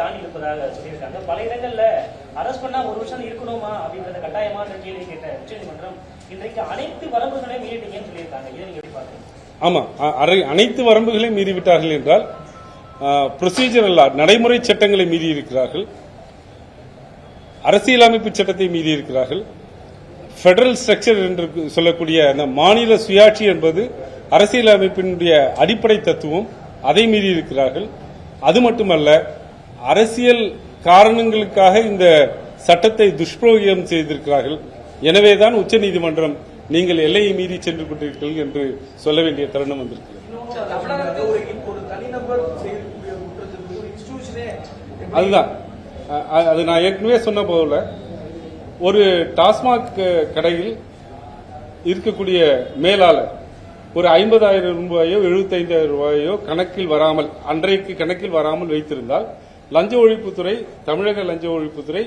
தாண்டி இருப்பதாக சொல்லியிருக்காங்க. பல இடங்கள்ல அரஸ்ட் பண்ணா 1 வருஷம் இருக்கணுமா அப்படின்றத கட்டாயமான கேள்வி கேட்ட உச்சநீதிமன்றம் இன்றைக்கு அனைத்து வரம்புகளையும் மீறிட்டீங்கன்னு சொல்லியிருக்காங்க. இதை நீங்க எப்படி பாக்குறீங்க? ஆமா, அனைத்து வரம்புகளையும் மீறிவிட்டார்கள் என்றால் ப்ரொசீஜரல் நடைமுறை சட்டங்களை மீறி இருக்கிறார்கள், அரசியலமைப்பு சட்டத்தை மீறி இருக்கிறார்கள், பெடரல் ஸ்ட்ரக்சர் என்று சொல்லக்கூடிய அந்த மாநில சுயாட்சி என்பது அரசியலமைப்பினுடைய அடிப்படை தத்துவம், அதை மீறி இருக்கிறார்கள். அது மட்டுமல்ல, அரசியல் காரணங்களுக்காக இந்த சட்டத்தை துஷ்பிரயோகம் செய்திருக்கிறார்கள். எனவேதான் உச்சநீதிமன்றம் நீங்கள் எல்லையை மீறி சென்று கொண்டிருக்கிறீர்கள் என்று சொல்ல வேண்டிய தருணம் வந்திருக்கிறது. அதுதான் அது நான் ஏற்கனவே சொன்ன போல, ஒரு டாஸ்மாக் கடையில் இருக்கக்கூடிய மேலாளர் ஒரு 50,000 ரூபாயோ 75,000 ரூபாயோ கணக்கில் வராமல், அன்றைக்கு கணக்கில் வராமல் வைத்திருந்தால் லஞ்ச ஒழிப்புத்துறை, தமிழக லஞ்ச ஒழிப்புத்துறை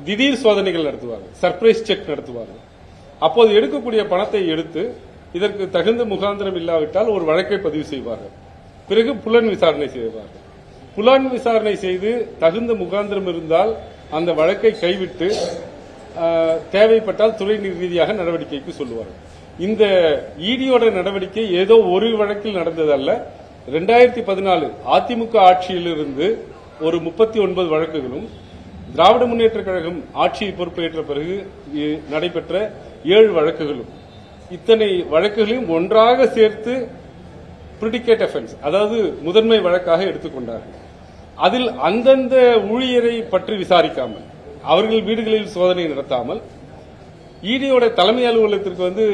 திடீர் சோதனைகள் நடத்துவார்கள், சர்ப்ரைஸ் செக் நடத்துவார்கள். அப்போது எடுக்கக்கூடிய பணத்தை எடுத்து இதற்கு தகுந்த முகாந்திரம் இல்லாவிட்டால் ஒரு வழக்கை பதிவு செய்வார்கள். பிறகு புலன் விசாரணை செய்வார்கள். புலன் விசாரணை செய்து தகுந்த முகாந்திரம் இருந்தால் அந்த வழக்கை கைவிட்டு தேவைப்பட்டால் துறை ரீதியாக நடவடிக்கைக்கு சொல்லுவார்கள். இந்த ஈடியோட நடவடிக்கை ஏதோ ஒரு வழக்கில் நடந்ததல்ல. 2014 அதிமுக ஆட்சியிலிருந்து ஒரு 39 வழக்குகளும், திராவிட முன்னேற்ற கழகம் ஆட்சியை பொறுப்பேற்ற பிறகு நடைபெற்ற 7 வழக்குகளும், இத்தனை வழக்குகளையும் ஒன்றாக சேர்த்து பிரிடிகேட் அஃபென்ஸ், அதாவது முதன்மை வழக்காக எடுத்துக்கொண்டார்கள். அதில் அந்தந்த ஊழியரை பற்றி விசாரிக்காமல், அவர்கள் வீடுகளில் சோதனை நடத்தாமல், ஈடியோட தலைமை அலுவலகத்திற்கு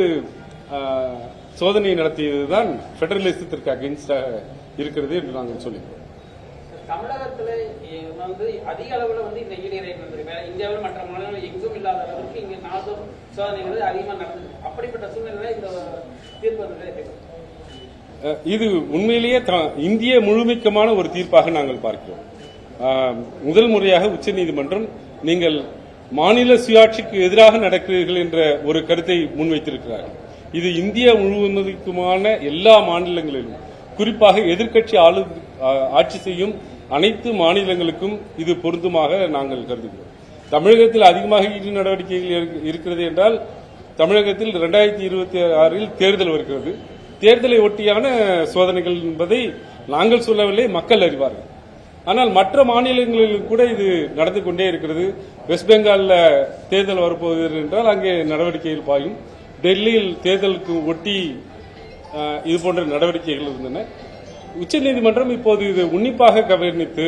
சோதனை நடத்தியதுதான் பெடரலிசத்திற்கு அகென்ஸ்டாக இருக்கிறது என்று நாங்கள் சொல்லிக்கிறோம். தமிழகத்தில் அதிக அளவில் இந்த ஈடி ரைட் வந்திருக்கு. இந்தியாவில் மற்ற மாநிலங்கள் எங்கும் இல்லாத அளவுக்கு இங்கே நாளும் சோதனைகள் அதிகமாக நடந்தது. அப்படிப்பட்ட சூழ்நிலையில் இந்த தீர்ப்பு இது உண்மையிலேயே இந்திய முழுமைக்கமான ஒரு தீர்ப்பாக நாங்கள் பார்க்கிறோம். முதல் முறையாக உச்சநீதிமன்றம் நீங்கள் மாநில சுயாட்சிக்கு எதிராக நடக்கிறீர்கள் என்ற ஒரு கருத்தை முன்வைத்திருக்கிறார்கள். இது இந்திய முழுவதுக்குமான எல்லா மாநிலங்களிலும், குறிப்பாக எதிர்க்கட்சி ஆட்சி செய்யும் அனைத்து மாநிலங்களுக்கும் இது பொருந்துமாக நாங்கள் கருதுகிறோம். தமிழகத்தில் அதிகமாக ஈடு நடவடிக்கைகள் இருக்கிறது என்றால், தமிழகத்தில் 2026 தேர்தல் வருகிறது. தேர்தலை ஒட்டியான சோதனைகள் என்பதை நாங்கள் சொல்லவில்லை, மக்கள் அறிவார்கள். ஆனால் மற்ற மாநிலங்களிலும் கூட இது நடந்து கொண்டே இருக்கிறது. வெஸ்ட் பெங்காலில் தேர்தல் வரப்போகிறது என்றால் அங்கே நடவடிக்கைகள் பாயும். டெல்லியில் தேர்தலுக்கு ஒட்டி இது போன்ற நடவடிக்கைகள் இருந்தன. உச்சநீதிமன்றம் இப்போது இது உன்னிப்பாக கவனித்து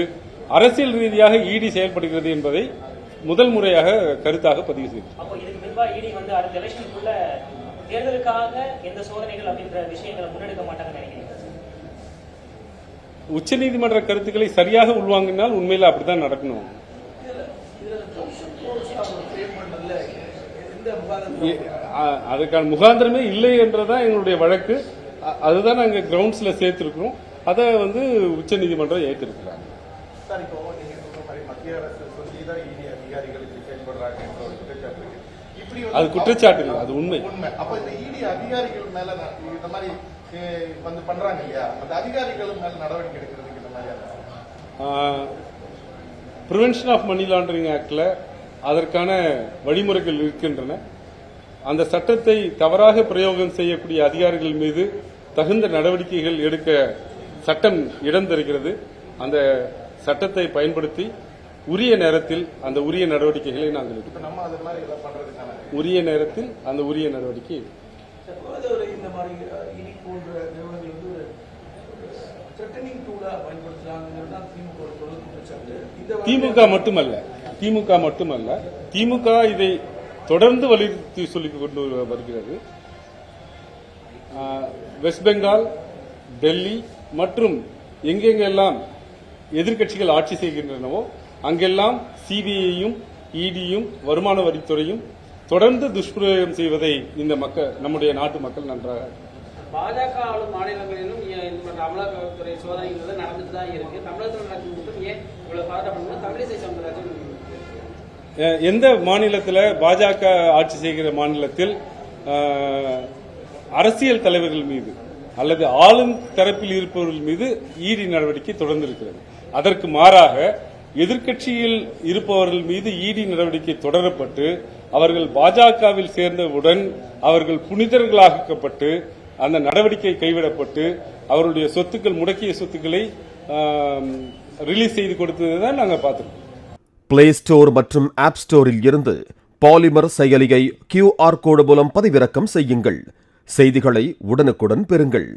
அரசியல் ரீதியாக ஈடி செயல்படுகிறது என்பதை முதல் முறையாக கருத்தாக பதிவு செய்தது. தேர்தலுக்காக எந்த சோதனைகள் அப்படின்ற விஷயங்களை முன்னெடுக்க மாட்டாங்கன்னு நினைக்கிறீங்க? உச்சநீதிமன்ற கருத்துக்களை சரியாக உள்வாங்கினால் உண்மையில் அப்படித்தான் நடக்கணும். அதுக்கான முகாந்திரமே இல்லை என்றதான் எங்களுடைய வழக்கு. அதுதான் நாங்க கிரவுண்ட்ஸ்ல சேர்த்திருக்கிறோம். அதை உச்சநீதிமன்றம் ஏற்றிருக்கிறாங்க. அது குற்றச்சாட்டு இல்லை, அது உண்மை. அப்ப இந்த ஈடி அதிகாரிகள் மேல இந்த மாதிரி பண்றாங்க இல்லையா, அந்த அதிகாரிகள் மேல நடவடிக்கை எடுக்கிறதுக்கு இந்த மாதிரி பிரிவென்ஷன் ஆஃப் மணி லாண்டரிங் ஆக்ட்ல அதற்கான வழிமுறைகள் இருக்கின்றன. அந்த சட்டத்தை தவறாக பிரயோகம் செய்யக்கூடிய அதிகாரிகள் மீது தகுந்த நடவடிக்கைகள் எடுக்க சட்டம் இடம் தருகிறது. அந்த சட்டத்தை பயன்படுத்தி உரிய நேரத்தில் அந்த உரிய நடவடிக்கைகளை நாங்கள் எடுக்கிறோம். உரிய நேரத்தில் அந்த உரிய நடவடிக்கை. இந்த மாதிரி இடி போன்ற நிறுவனங்கள் திமுக மட்டுமல்ல, திமுக இதை தொடர்ந்து வலியுறுத்தி சொல்லிக் கொண்டு வருகிறது. வெஸ்ட் பெங்கால், டெல்லி மற்றும் எங்கெங்கெல்லாம் எதிர்க்கட்சிகள் ஆட்சி செய்கின்றனவோ அங்கெல்லாம் சிபிஐயும் இடியும் வருமான வரித்துறையும் தொடர்ந்து துஷ்பிரயோகம் செய்வதை இந்த நம்முடைய நாட்டு மக்கள் நன்றாக. பாஜக ஆளும் மாநிலங்களிலும் அமலாக்கத்துறை சோதனைகள் நடந்துட்டு தான் இருக்கு. தமிழகத்தில் நடக்கும் மட்டும் ஏன் இவ்வளவு பாராட்டப்படணும்? தமிழிசை சவுந்தரராஜன் எந்த மாநிலத்தில் பாஜக ஆட்சி செய்கிற மாநிலத்தில் அரசியல் தலைவர்கள் மீது அல்லது ஆளும் தரப்பில் இருப்பவர்கள் மீது ஈடி நடவடிக்கை தொடர்ந்து இருக்கிறது. அதற்கு மாறாக எதிர்க்கட்சியில் இருப்பவர்கள் மீது இடி நடவடிக்கை தொடரப்பட்டு அவர்கள் பாஜகவில் சேர்ந்தவுடன் அவர்கள் புனிதர்களாக்கப்பட்டு அந்த நடவடிக்கை கைவிடப்பட்டு அவருடைய சொத்துக்கள், முடக்கிய சொத்துக்களை ரிலீஸ் செய்து கொடுத்ததுதான் நாங்கள் பார்த்துருக்கோம். பிளே ஸ்டோர் மற்றும் ஆப் ஸ்டோரில் இருந்து பாலிமர் செயலியை QR கோடு மூலம் பதிவிறக்கம் செய்யுங்கள். செய்திகளை உடனுக்குடன் பெறுங்கள்.